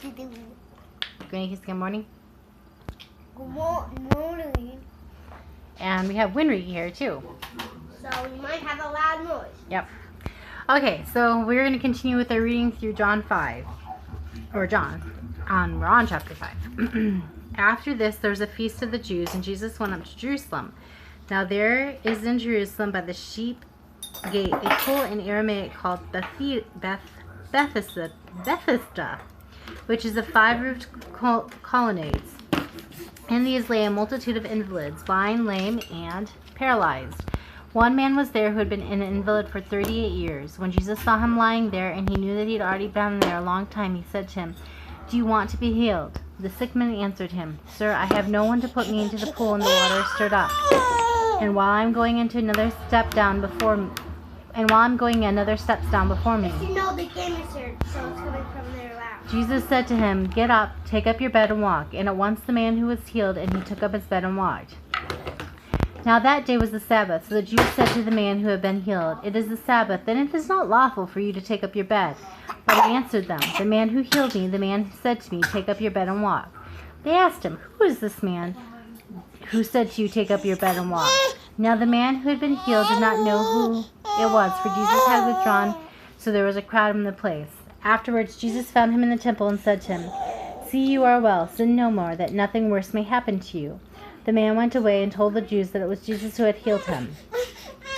good morning. Good morning. And we have Winry here too. So we might have a loud noise. Yep. Okay, so we're going to continue with our reading through John 5. Or John. We're on chapter 5. After this, there was a feast of the Jews, and Jesus went up to Jerusalem. Now there is in Jerusalem by the sheep gate a pool in Aramaic called Bethesda, which is a 5-roofed colonnades. In these lay a multitude of invalids, blind, lame, and paralyzed. One man was there who had been an invalid for 38 years. When Jesus saw him lying there, and he knew that he had already been there a long time, he said to him, "Do you want to be healed?" The sick man answered him, "Sir, I have no one to put me into the pool, and the water is stirred up. And while I'm going another steps down before me. You know the game is here, so it's coming from there loud. Jesus said to him, "Get up, take up your bed and walk." And at once the man who was healed, and he took up his bed and walked. Now that day was the Sabbath, so the Jews said to the man who had been healed, "It is the Sabbath, then it is not lawful for you to take up your bed." But he answered them, "The man who healed me, the man who said to me, 'Take up your bed and walk.'" They asked him, "Who is this man who said to you, 'Take up your bed and walk'?" Now the man who had been healed did not know who it was, for Jesus had withdrawn, so there was a crowd in the place. Afterwards Jesus found him in the temple and said to him, "See, you are well. Sin no more, that nothing worse may happen to you." The man went away and told the Jews that it was Jesus who had healed him.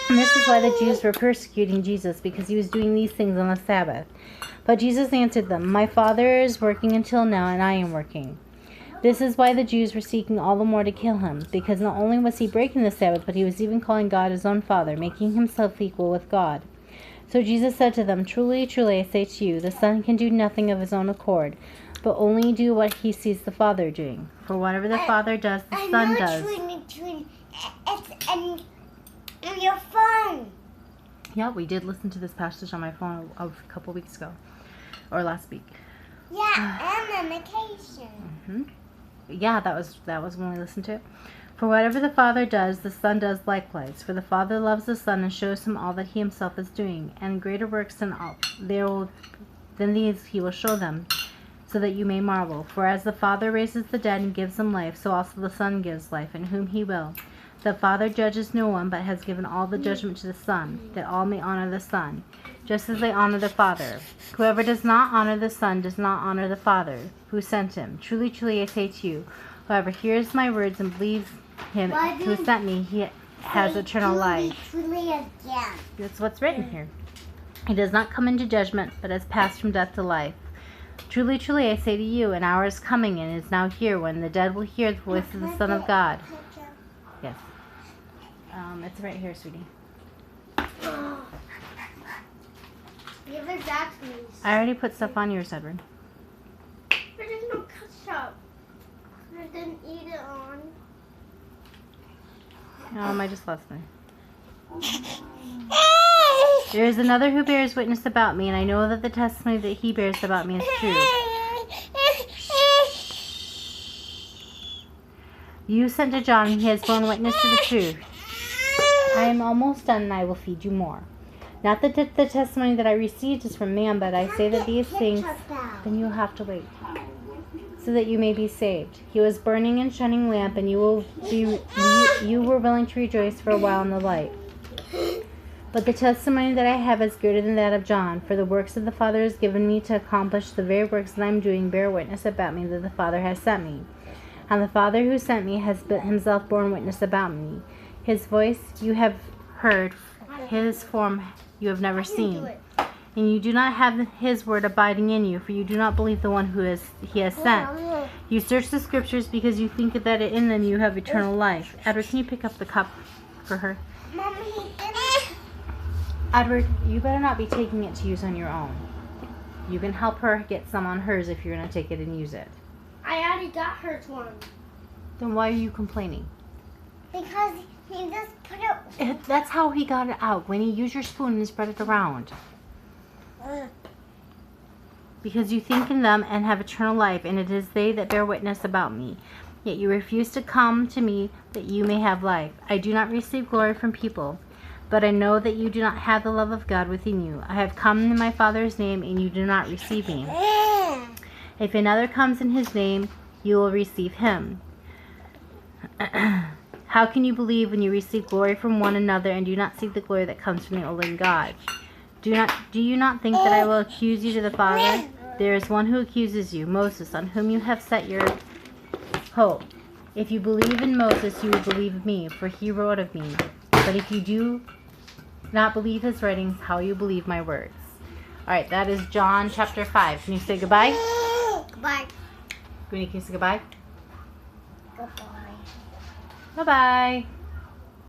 And this is why the Jews were persecuting Jesus, because he was doing these things on the Sabbath. But Jesus answered them, "My Father is working until now, and I am working." This is why the Jews were seeking all the more to kill him, because not only was he breaking the Sabbath, but he was even calling God his own Father, making himself equal with God. So Jesus said to them, "Truly, truly, I say to you, the Son can do nothing of his own accord, but only do what he sees the Father doing. For whatever the Father does, the Son does." It's on your phone. Yeah, we did listen to this passage on my phone a couple weeks ago, or last week. Yeah, and the vacation. Yeah, that was when we listened to it. "For whatever the Father does, the Son does likewise. For the Father loves the Son and shows him all that he himself is doing, and greater works than these he will show them, so that you may marvel. For as the Father raises the dead and gives them life, so also the Son gives life, in whom he will. The Father judges no one, but has given all the judgment to the Son, that all may honor the Son, just as they honor the Father. Whoever does not honor the Son does not honor the Father, who sent him. Truly, truly, I say to you, whoever hears my words and believes him who sent me, he has eternal life." Truly again. That's what's written here. "He does not come into judgment, but has passed from death to life. Truly, truly, I say to you, an hour is coming and is now here when the dead will hear the voice of the Son of God." Yes. It's right here, sweetie. Give it back to me. I already put stuff on yours, Edward. But there's no ketchup. I didn't eat it on. I just lost mine. "There is another who bears witness about me, and I know that the testimony that he bears about me is true. You sent to John, and he has borne witness to the truth. I am almost done, and I will feed you more. Not that the testimony that I received is from man, but I say that these things." Then you'll have to wait. "So that you may be saved. He was burning and shining lamp, and you were willing to rejoice for a while in the light. But the testimony that I have is greater than that of John, for the works of the Father has given me to accomplish the very works that I am doing, bear witness about me that the Father has sent me. And the Father who sent me has himself borne witness about me. His voice you have heard, his form you have never seen. And you do not have his word abiding in you, for you do not believe the one he has sent. You search the scriptures because you think that in them you have eternal life." Edward, can you pick up the cup for her? Mommy, Edward, you better not be taking it to use on your own. You can help her get some on hers if you're going to take it and use it. I already got hers one. Then why are you complaining? Because he just put it. That's how he got it out. When he used your spoon and spread it around. "Because you think in them and have eternal life, and it is they that bear witness about me. Yet you refuse to come to me that you may have life. I do not receive glory from people, but I know that you do not have the love of God within you. I have come in my Father's name, and you do not receive me. If another comes in his name, you will receive him. How can you believe when you receive glory from one another and do not seek the glory that comes from the only God? Do you not think that I will accuse you to the Father? There is one who accuses you, Moses, on whom you have set your hope. If you believe in Moses, you will believe me, for he wrote of me. But if you do not believe his writings, how will you believe my words? All right, that is John chapter 5. Can you say goodbye? Goodbye. Can you say goodbye? Goodbye. Bye-bye.